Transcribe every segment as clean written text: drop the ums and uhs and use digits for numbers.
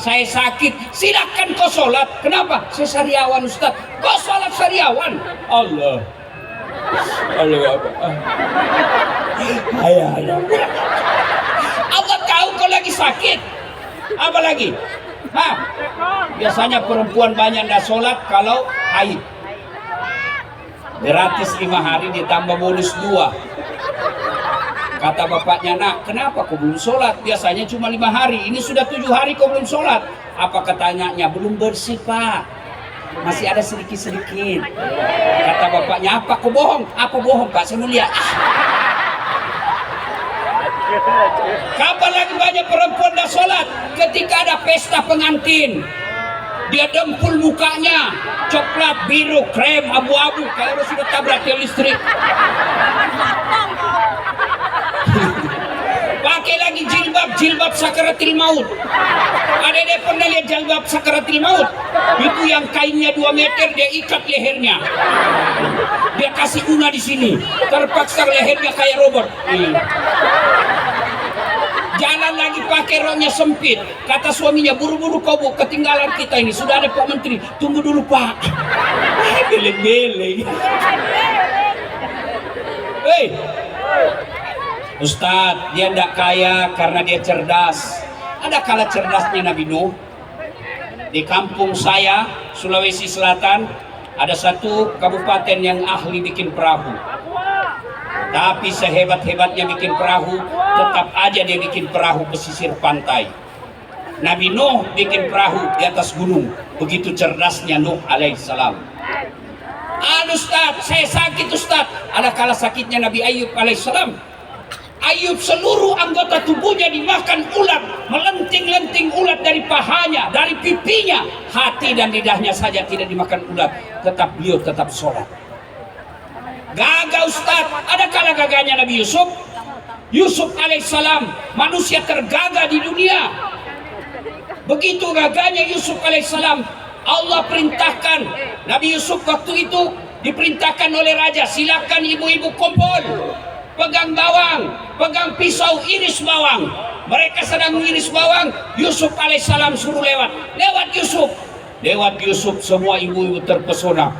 Saya sakit, silakan kau sholat. Kenapa? Saya sariawan Ustaz. Kau sholat sariawan. Allah. Allah. Allah tahu kau lagi sakit. Apa lagi? Hah? Biasanya perempuan banyak nggak sholat kalau haid. Gratis 5 hari ditambah bonus 2. Kata bapaknya, nak, kenapa kau belum sholat? Biasanya cuma 5 hari, ini sudah 7 hari kau belum sholat. Apa katanya? Belum bersih, Pak. Masih ada sedikit-sedikit. Kata bapaknya, apa kau bohong? Apa bohong, Pak? Saya mau lihat. Kapan lagi banyak perempuan dah sholat? Ketika ada pesta pengantin. Dia dempul mukanya, coklat, biru, krem, abu-abu, kayak sudah tabrak tiang listrik. Pakai lagi jilbab sakaratil maut. Ada pernah lihat jilbab sakaratil maut? Itu yang kainnya 2 meter, dia ikat lehernya. Dia kasih guna di sini, terpaksa lehernya kayak robot. Jalan lagi pakai roknya sempit. Kata suaminya, buru-buru kau Bu, ketinggalan kita ini. Sudah ada Pak Menteri. Tunggu dulu Pak. Beleng-beleng. Hei, Ustadz, dia tidak kaya karena dia cerdas. Ada kala cerdasnya Nabi Nuh. Di kampung saya, Sulawesi Selatan, ada satu kabupaten yang ahli bikin perahu. Tapi sehebat-hebatnya bikin perahu, tetap aja dia bikin perahu pesisir pantai. Nabi Nuh bikin perahu di atas gunung. Begitu cerdasnya Nuh alaihissalam. Ustaz, saya sakit Ustaz. Ada kala sakitnya Nabi Ayub alaihissalam. Ayub seluruh anggota tubuhnya dimakan ulat, melenting-lenting ulat dari pahanya, dari pipinya. Hati dan lidahnya saja tidak dimakan ulat. Beliau tetap sholat. Gagah Ustaz, ada kala gagahnya Nabi Yusuf. Yusuf alaihissalam, manusia tergagah di dunia. Begitu gagahnya Yusuf alaihissalam, Allah perintahkan Nabi Yusuf waktu itu diperintahkan oleh raja, silakan ibu-ibu kumpul, pegang bawang, pegang pisau, iris bawang. Mereka sedang mengiris bawang, Yusuf alaihissalam suruh lewat Yusuf, semua ibu-ibu terpesona.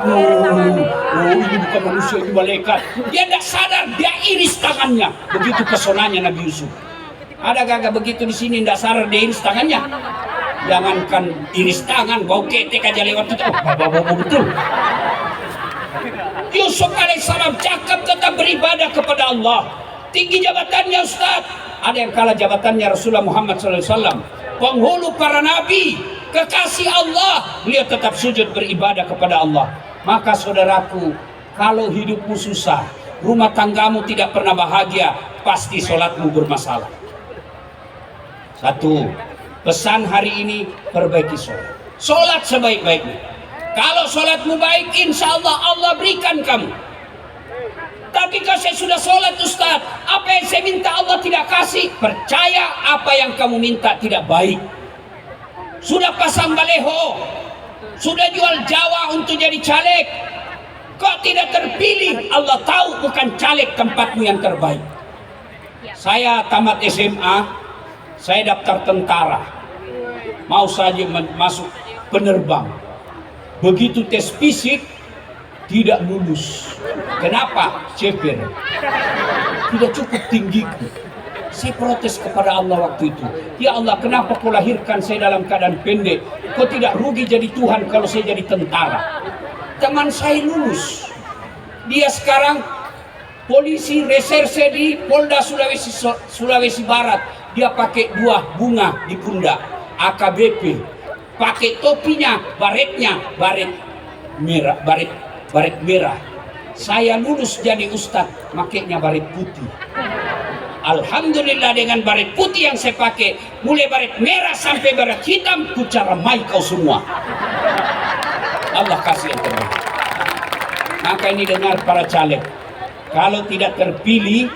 Ini bukan manusia, ini malaikat. Dia tidak sadar, dia iris tangannya. Begitu pesonanya Nabi Yusuf. Ada gagah begitu di sini tidak sadar dia iris tangannya. Jangankan iris tangan, bau ketek aja lewat itu. Bau betul. Yusuf alaihissalam cakap tetap beribadah kepada Allah. Tinggi jabatannya Ustaz. Ada yang kalah jabatannya Rasulullah Muhammad SAW. Penghulu para nabi, kekasih Allah. Beliau tetap sujud beribadah kepada Allah. Maka saudaraku, kalau hidupmu susah, rumah tanggamu tidak pernah bahagia, pasti sholatmu bermasalah. Satu, pesan hari ini, perbaiki sholat. Sholat sebaik-baiknya. Kalau sholatmu baik, insya Allah Allah berikan kamu. Tapi kalau saya sudah sholat Ustaz, apa yang saya minta Allah tidak kasih, percaya apa yang kamu minta tidak baik. Sudah pasang baleho, sudah jual Jawa untuk jadi caleg, kok tidak terpilih? Allah tahu bukan caleg tempatmu yang terbaik. Saya tamat SMA, saya daftar tentara, mau saja masuk penerbang. Begitu tes fisik tidak lulus. Kenapa? Ceper, tidak cukup tinggiku. Saya protes kepada Allah waktu itu. Ya Allah, kenapa kau lahirkan saya dalam keadaan pendek? Kau tidak rugi jadi Tuhan kalau saya jadi tentara. Teman saya lulus. Dia sekarang polisi reserse di Polda Sulawesi Barat. Dia pakai 2 bunga di pundak, AKBP. Pakai topinya, baretnya, baret merah. Saya lulus jadi ustadz, makainya baret putih. Alhamdulillah dengan baret putih yang saya pakai, mulai baret merah sampai baret hitam, ku caramai kau semua. Allah kasih yang terbaik. Maka ini dengar para caleg, kalau tidak terpilih,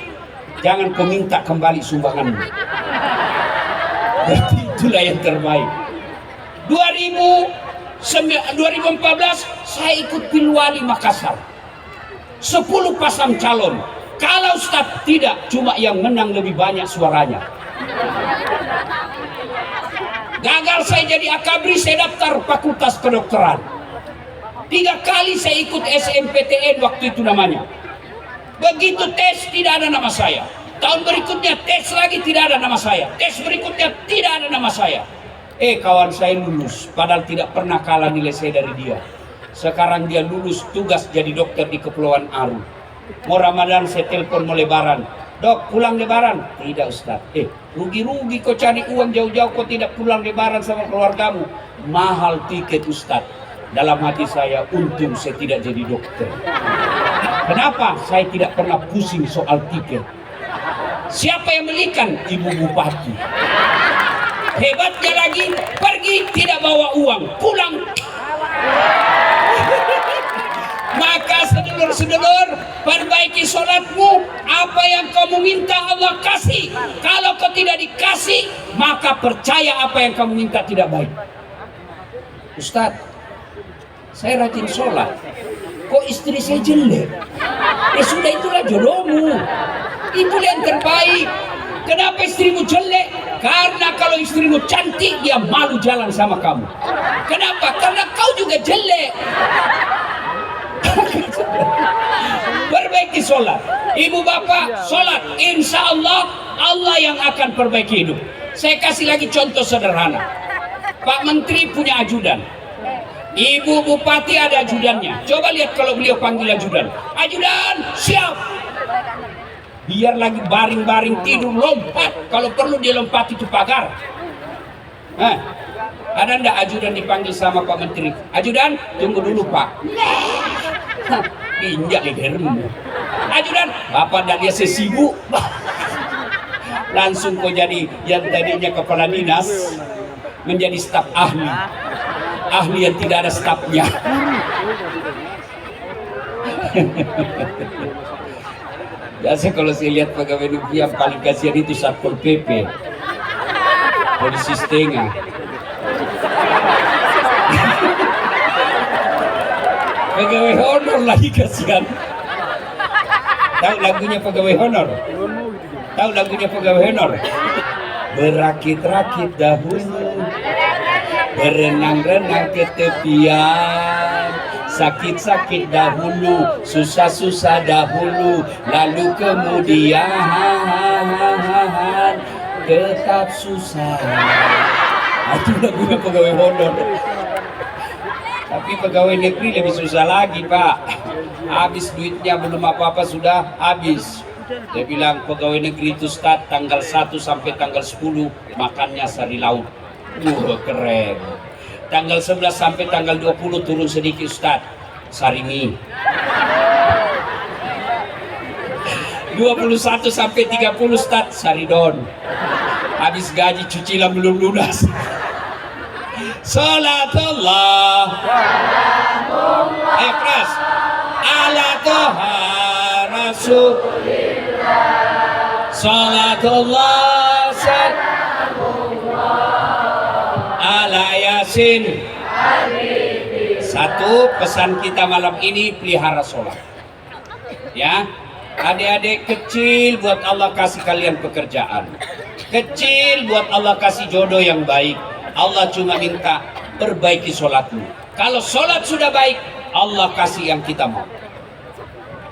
jangan kau minta kembali sumbanganmu. Berarti itulah yang terbaik. 2014 saya ikut Pilwali Makassar. 10 pasang calon. Kalau Ustaz tidak, cuma yang menang lebih banyak suaranya. Gagal saya jadi akabri, saya daftar fakultas kedokteran. 3 kali saya ikut SMPTN waktu itu namanya. Begitu tes tidak ada nama saya. Tahun berikutnya tes lagi tidak ada nama saya. Tes berikutnya tidak ada nama saya. Kawan saya lulus, padahal tidak pernah kalah nilai saya dari dia. Sekarang dia lulus tugas jadi dokter di Kepulauan Aru. Mau Ramadan saya telepon mau lebaran. Dok, pulang lebaran? Tidak Ustaz. Rugi-rugi kau cari uang jauh-jauh, kau tidak pulang lebaran sama keluargamu. Mahal tiket Ustaz. Dalam hati saya, untung saya tidak jadi dokter. Kenapa? Saya tidak pernah pusing soal tiket. Siapa yang belikan? Ibu Bupati. Hebatnya lagi, pergi tidak bawa uang, pulang. Maka sedulur-sedulur, perbaiki sholatmu. Apa yang kamu minta Allah kasih. Kalau kau tidak dikasih, maka percaya apa yang kamu minta tidak baik. Ustaz, saya rajin sholat, kok istri saya jelek? Sudah, itulah jodohmu. Itulah yang terbaik. Kenapa istrimu jelek? Karena kalau istrimu cantik, dia malu jalan sama kamu. Kenapa? Karena kau juga jelek. Perbaiki sholat. Ibu bapak sholat, insya Allah Allah yang akan perbaiki hidup. Saya kasih lagi contoh sederhana. Pak Menteri punya ajudan, Ibu Bupati ada ajudannya. Coba lihat kalau beliau panggil ajudan, ajudan siap. Biar lagi baring-baring tidur, lompat. Kalau perlu dia lompat itu pagar. Ada ndak ajudan dipanggil sama Pak Menteri? Ajudan, tunggu dulu Pak. Injak lehermu. Ajudan, Bapak dan dia sesibuk. Langsung kau jadi yang tadinya kepala dinas menjadi staf ahli. Ahli yang tidak ada stafnya. Biasa kalau saya lihat pegawai negeri yang paling kasihan itu Satpol PP, polisi setengah. Pegawai honor lagi kasihan. Tahu lagunya pegawai honor? Tahu lagunya pegawai honor? Berakit-rakit dahulu, berenang-renang ke tepian, sakit-sakit dahulu, susah-susah dahulu, lalu kemudian tetap susah. Itu lagunya pegawai honor. Tapi pegawai negeri lebih susah lagi Pak. Habis duitnya belum apa-apa sudah habis. Dia bilang pegawai negeri itu start tanggal 1 sampai tanggal 10 makannya sari lauk. Keren. Tanggal 11 sampai tanggal 20 turun sedikit Ustaz, sari mie. 21 sampai 30 Ustaz, sari don. Habis gaji cicilan belum lunas. Salatullah keras ala toha rasulillah. Salatullah ala yasin. Satu pesan kita malam ini, pelihara sholat ya. Adik-adik kecil, buat Allah kasih kalian pekerjaan kecil, buat Allah kasih jodoh yang baik. Allah cuma minta perbaiki sholatmu. Kalau sholat sudah baik, Allah kasih yang kita mau.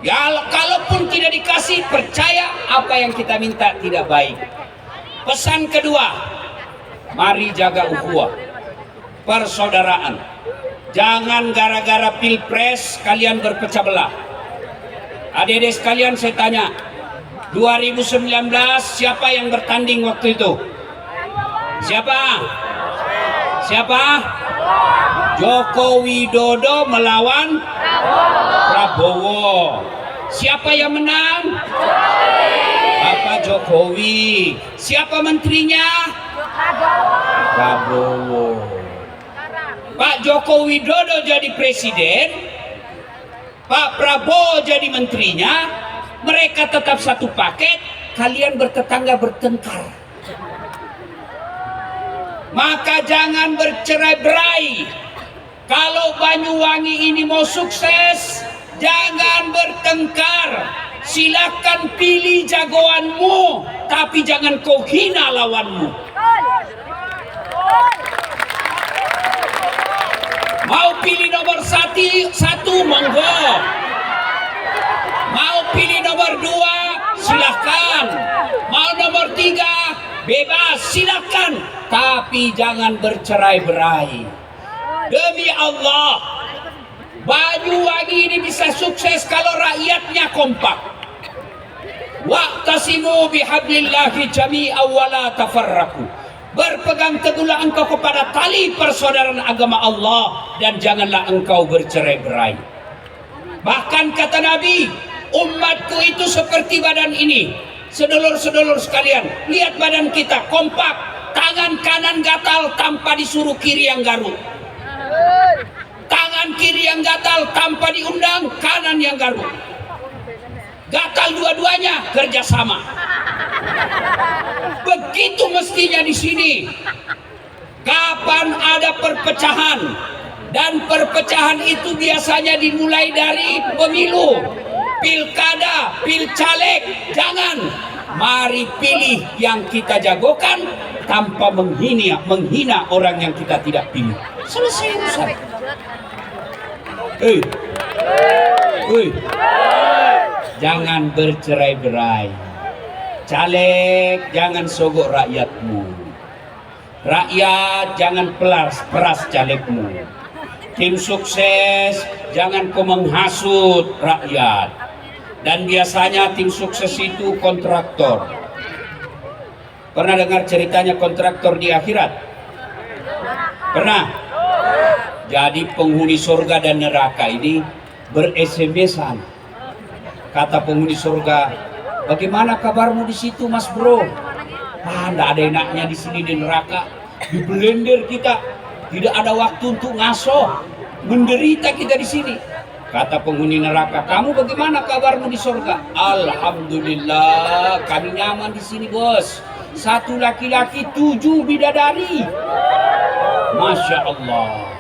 Ya, kalaupun tidak dikasih, percaya apa yang kita minta tidak baik. Pesan kedua, mari jaga ukhuwah, persaudaraan. Jangan gara-gara pilpres kalian berpecah belah. Adik-adik sekalian, saya tanya, 2019 siapa yang bertanding waktu itu? Siapa? Joko Widodo melawan Prabowo. Siapa yang menang? Bapak Jokowi. Siapa menterinya? Prabowo. Pak Joko Widodo jadi presiden, Pak Prabowo jadi menterinya. Mereka tetap satu paket, kalian bertetangga bertengkar. Maka jangan bercerai-berai. Kalau Banyuwangi ini mau sukses, jangan bertengkar. Silakan pilih jagoanmu, tapi jangan kau hina lawanmu. satu monggo. Mau pilih nomor 2 silahkan. Mau nomor 3 bebas silahkan. Tapi jangan bercerai-berai. Demi Allah, Banyuwangi ini bisa sukses kalau rakyatnya kompak. Wa'tasimu bihablillahi jami'an wa la tafarraqu. Berpegang teguhlah engkau kepada tali persaudaraan agama Allah dan janganlah engkau bercerai-berai. Bahkan kata Nabi, umatku itu seperti badan ini. Sedulur-sedulur sekalian, lihat badan kita kompak, tangan kanan gatal tanpa disuruh kiri yang garuk. Tangan kiri yang gatal tanpa diundang kanan yang garuk. Gatal dua-duanya kerjasama. Begitu mestinya di sini. Kapan ada perpecahan, dan perpecahan itu biasanya dimulai dari pemilu, pilkada, pilcaleg. Jangan, mari pilih yang kita jagokan tanpa menghina orang yang kita tidak pilih. Selesai urusan. Jangan bercerai-berai. Caleg jangan sogok rakyatmu. Rakyat jangan peras calegmu. Tim sukses jangan kau menghasut rakyat. Dan biasanya tim sukses itu kontraktor. Pernah dengar ceritanya kontraktor di akhirat? Pernah? Jadi penghuni surga dan neraka ini ber-SMS-an. Kata penghuni surga, bagaimana kabarmu di situ, Mas Bro? Nggak ada enaknya di sini di neraka. Di blender kita, tidak ada waktu untuk ngaso. Menderita kita di sini. Kata penghuni neraka, kamu bagaimana kabarmu di surga? Alhamdulillah, kami nyaman di sini, bos. 1 laki-laki, 7 bidadari. Masya Allah.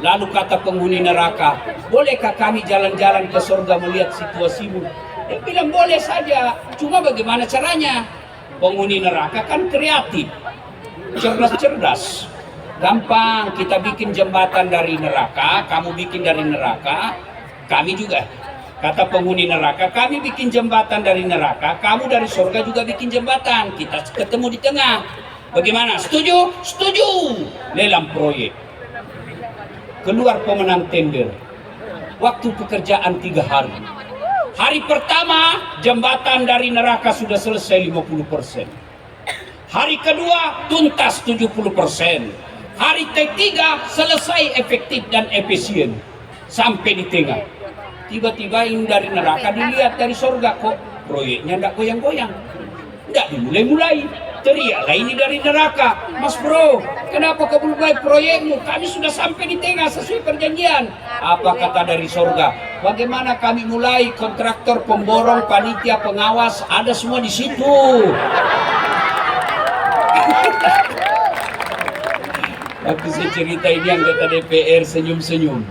Lalu kata penghuni neraka, bolehkah kami jalan-jalan ke surga melihat situasimu? Dia bilang boleh saja, cuma bagaimana caranya? Penghuni neraka kan kreatif, cerdas-cerdas. Gampang, kita bikin jembatan dari neraka, kamu bikin dari neraka, kami juga. Kata penghuni neraka, kami bikin jembatan dari neraka, kamu dari surga juga bikin jembatan. Kita ketemu di tengah. Bagaimana? Setuju? Setuju. Lelang proyek. Keluar pemenang tender. Waktu pekerjaan 3 hari. Hari pertama jembatan dari neraka sudah selesai 50%. Hari kedua tuntas 70%. Hari ketiga selesai efektif dan efisien. Sampai di tengah. Tiba-tiba ini dari neraka dilihat dari surga, kok proyeknya tidak goyang-goyang. Tidak dimulai-mulai. Teriaklah ini dari neraka, Mas Bro, kenapa kau belum mulai proyekmu? Kami sudah sampai di tengah sesuai perjanjian. Apa kata dari surga? Bagaimana kami mulai? Kontraktor, pemborong, panitia, pengawas, ada semua di situ. Waktu saya cerita ini anggota DPR senyum-senyum.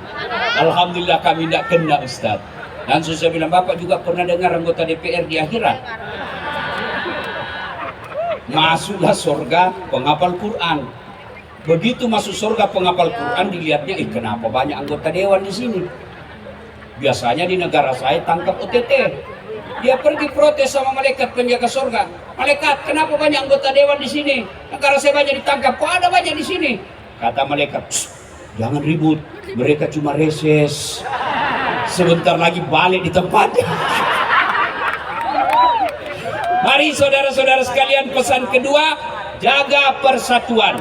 Alhamdulillah kami tidak kena, Ustaz. Langsung saya bilang, Bapak juga pernah dengar anggota DPR di akhirat? Masuklah surga penghafal Quran. Begitu masuk surga penghafal Quran, dilihatnya, kenapa banyak anggota dewan di sini? Biasanya di negara saya tangkap OTT. Dia pergi protes sama malaikat penjaga surga. Malaikat, kenapa banyak anggota dewan di sini? Negara saya banyak ditangkap, kok ada banyak di sini? Kata malaikat, jangan ribut, mereka cuma reses. Sebentar lagi balik di tempatnya. Mari saudara-saudara sekalian, pesan kedua, jaga persatuan.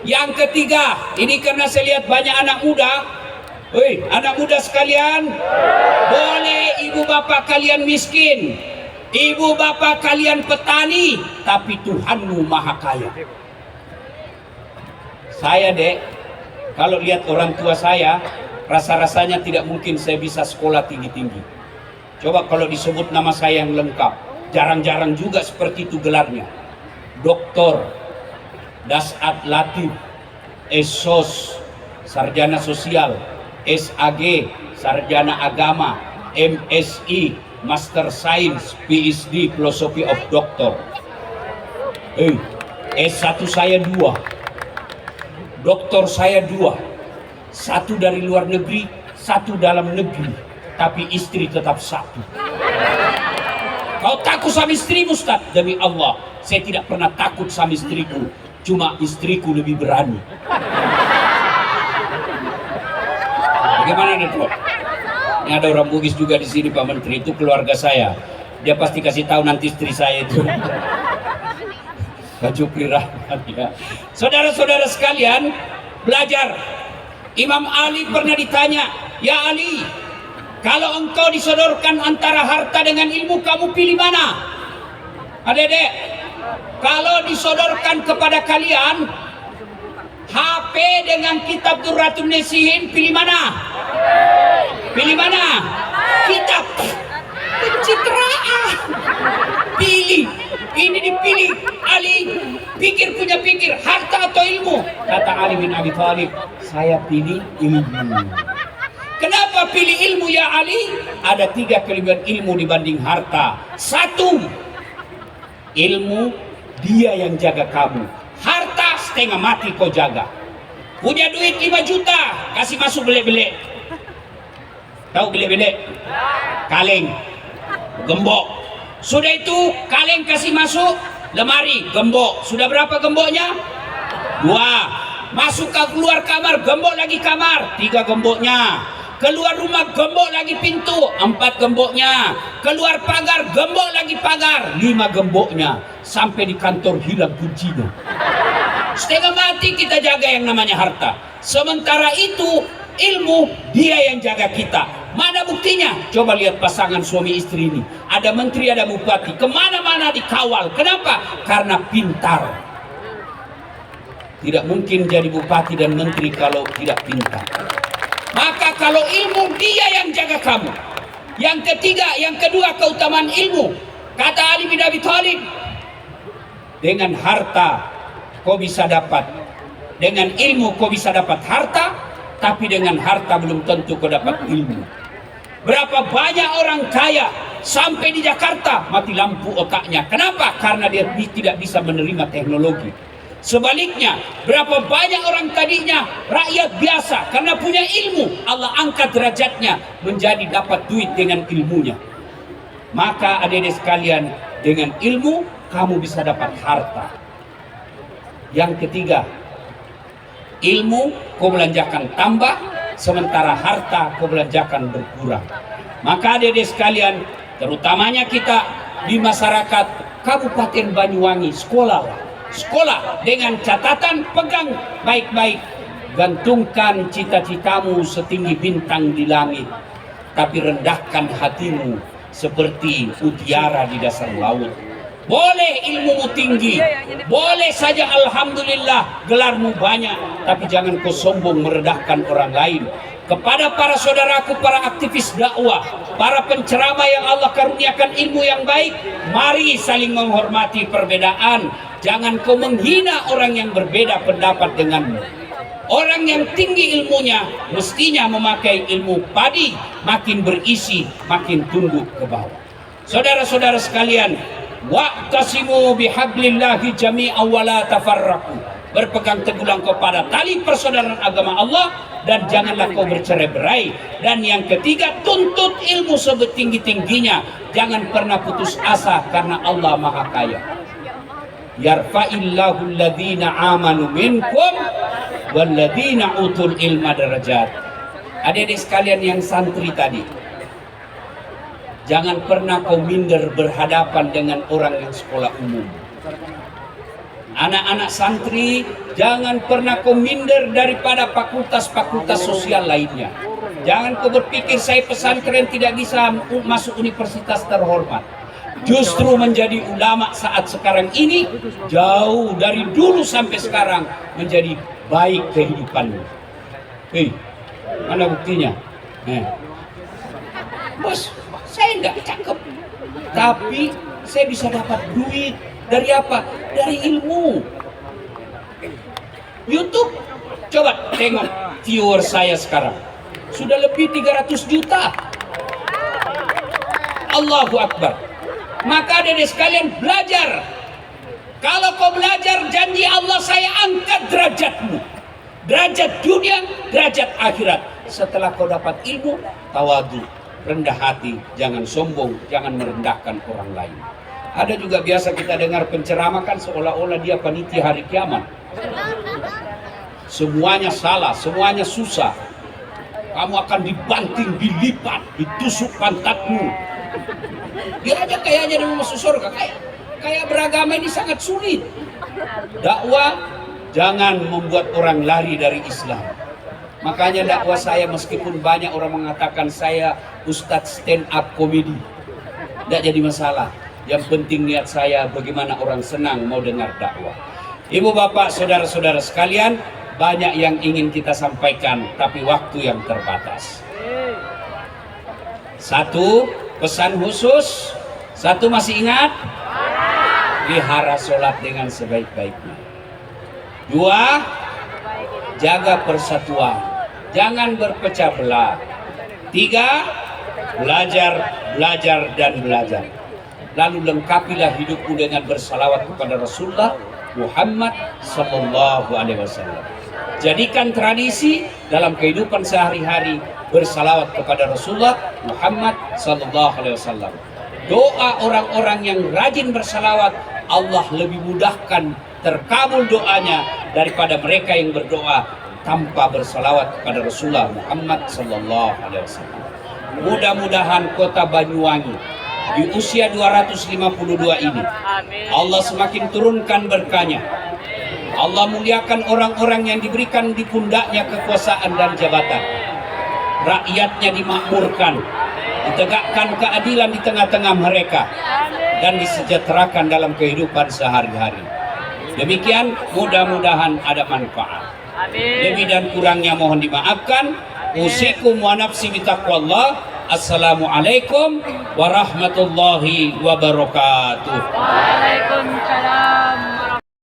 Yang ketiga, ini karena saya lihat banyak anak muda. Anak muda sekalian, boleh ibu bapak kalian miskin, ibu bapak kalian petani, tapi Tuhanmu maha kaya. Saya kalau lihat orang tua saya, rasa-rasanya tidak mungkin saya bisa sekolah tinggi-tinggi. Coba kalau disebut nama saya yang lengkap, jarang-jarang juga seperti itu gelarnya. Doktor, Dasat Latif, Esos, Sarjana Sosial, SAG, Sarjana Agama, MSI, Master Science, PhD, Philosophy of Doctor. S1 saya 2, doktor saya 2, 1 dari luar negeri, satu dalam negeri, tapi istri tetap satu. Kau takut sama istrimu, Ustaz? Demi Allah, saya tidak pernah takut sama istriku. Cuma istriku lebih berani. Bagaimana itu? Ini ada orang Bugis juga di sini, Pak Menteri. Itu keluarga saya. Dia pasti kasih tahu nanti istri saya itu. Pak Jupri Rahman, ya. Saudara-saudara sekalian, belajar. Imam Ali pernah ditanya, "Ya Ali, kalau engkau disodorkan antara harta dengan ilmu, kamu pilih mana?" Adik-adik, kalau disodorkan kepada kalian HP dengan kitab Durratun Nasihin, pilih mana? Pilih mana? Kitab. Pencitraan. Pilih. Ini dipilih. Ali, pikir punya pikir, harta atau ilmu? Kata Ali bin Abi Thalib, saya pilih ilmu. Kenapa pilih ilmu ya Ali? Ada 3 kelebihan ilmu dibanding harta. 1, ilmu dia yang jaga kamu. Harta setengah mati kau jaga. Punya duit 5 juta, kasih masuk belek-belek. Tahu belek-belek? Kaleng, gembok. Sudah itu kaleng kasih masuk lemari, gembok. Sudah berapa gemboknya? 2. Masuk ke keluar kamar, gembok lagi kamar, 3 gemboknya. Keluar rumah, gembok lagi pintu, 4 gemboknya. Keluar pagar, gembok lagi pagar, 5 gemboknya. Sampai di kantor hilang kuncinya. Setengah mati kita jaga yang namanya harta. Sementara itu ilmu dia yang jaga kita. Mana buktinya? Coba lihat pasangan suami istri ini. Ada menteri, ada bupati, kemana-mana dikawal. Kenapa? Karena pintar. Tidak mungkin jadi bupati dan menteri kalau tidak pintar. Maka kalau ilmu, dia yang jaga kamu. Yang ketiga, yang kedua, keutamaan ilmu. Kata Ali bin Abi Thalib, dengan harta kau bisa dapat, dengan ilmu kau bisa dapat harta, tapi dengan harta belum tentu kau dapat ilmu. Berapa banyak orang kaya sampai di Jakarta mati lampu otaknya. Kenapa? Karena dia tidak bisa menerima teknologi. Sebaliknya, berapa banyak orang tadinya rakyat biasa karena punya ilmu, Allah angkat derajatnya menjadi dapat duit dengan ilmunya. Maka adik-adik sekalian, dengan ilmu kamu bisa dapat harta. Yang ketiga, ilmu kau belanjakan tambah, sementara harta kau belanjakan berkurang. Maka adik-adik sekalian, terutamanya kita di masyarakat Kabupaten Banyuwangi, sekolah dengan catatan, pegang baik-baik, gantungkan cita-citamu setinggi bintang di langit, tapi rendahkan hatimu seperti mutiara di dasar laut. Boleh ilmumu tinggi, boleh saja alhamdulillah gelarmu banyak, tapi jangan kau sombong merendahkan orang lain. Kepada para saudaraku, para aktivis dakwah, para penceramah yang Allah karuniakan ilmu yang baik, mari saling menghormati perbedaan. Jangan kau menghina orang yang berbeda pendapat denganmu. Orang yang tinggi ilmunya mestinya memakai ilmu padi, makin berisi, makin tunduk ke bawah. Saudara-saudara sekalian, wa'tasimu bihablillahi jami'an wa la tafarraqu. Berpegang teguhlah kepada tali persaudaraan agama Allah dan janganlah kau bercerai-berai. Dan yang ketiga, tuntut ilmu setinggi-tingginya. Jangan pernah putus asa karena Allah Maha Kaya. Yarfa'illahu alladhina amanu minkum walladhina utul ilma darajat. Adik-adik sekalian yang santri tadi, jangan pernah kau minder berhadapan dengan orang yang sekolah umum. Anak-anak santri, jangan pernah kau minder daripada fakultas-fakultas sosial lainnya. Jangan kau berpikir saya pesantren tidak bisa masuk universitas terhormat. Justru menjadi ulama saat sekarang ini, jauh dari dulu sampai sekarang menjadi baik kehidupanmu. Hei, mana buktinya? Bos, saya enggak cakep, tapi saya bisa dapat duit. Dari apa? Dari ilmu. YouTube, coba tengok viewer saya sekarang. Sudah lebih 300 juta. Allahu Akbar. Maka adik-adik sekalian belajar. Kalau kau belajar, janji Allah saya angkat derajatmu. Derajat dunia, derajat akhirat. setelah kau dapat ilmu, tawadu, rendah hati, jangan sombong, jangan merendahkan orang lain. Ada juga biasa kita dengar penceramah kan seolah-olah dia panitia hari kiamat. Semuanya salah, semuanya susah. Kamu akan dibanting, dilipat, ditusuk pantatmu. Dia aja kayaknya mau masuk surga. Kayak beragama ini sangat sulit. Dakwah jangan membuat orang lari dari Islam. Makanya dakwah saya meskipun banyak orang mengatakan saya ustadz stand up comedy, tidak jadi masalah. Yang penting niat saya bagaimana orang senang mau dengar dakwah. Ibu bapak saudara-saudara sekalian, banyak yang ingin kita sampaikan tapi waktu yang terbatas. Satu, pesan khusus. Satu, masih ingat? Pelihara sholat dengan sebaik-baiknya. Dua, jaga persatuan, jangan berpecah belah. Tiga, belajar dan belajar. Lalu lengkapilah hidupmu dengan bersalawat kepada Rasulullah Muhammad sallallahu alaihi wasallam. Jadikan tradisi dalam kehidupan sehari-hari bersalawat kepada Rasulullah Muhammad sallallahu alaihi wasallam. Doa orang-orang yang rajin bersalawat, Allah lebih mudahkan terkabul doanya daripada mereka yang berdoa tanpa bersalawat kepada Rasulullah Muhammad sallallahu alaihi wasallam. Mudah-mudahan kota Banyuwangi di usia 252 ini Allah semakin turunkan berkahnya. Allah muliakan orang-orang yang diberikan di pundaknya kekuasaan dan jabatan. Rakyatnya dimakmurkan, ditegakkan keadilan di tengah-tengah mereka, dan disejahterakan dalam kehidupan sehari-hari. Demikian, mudah-mudahan ada manfaat. Lebih dan kurangnya mohon dimaafkan. Usikum wa nafsi bitaqwallah. Assalamualaikum warahmatullahi wabarakatuh. Waalaikumsalam.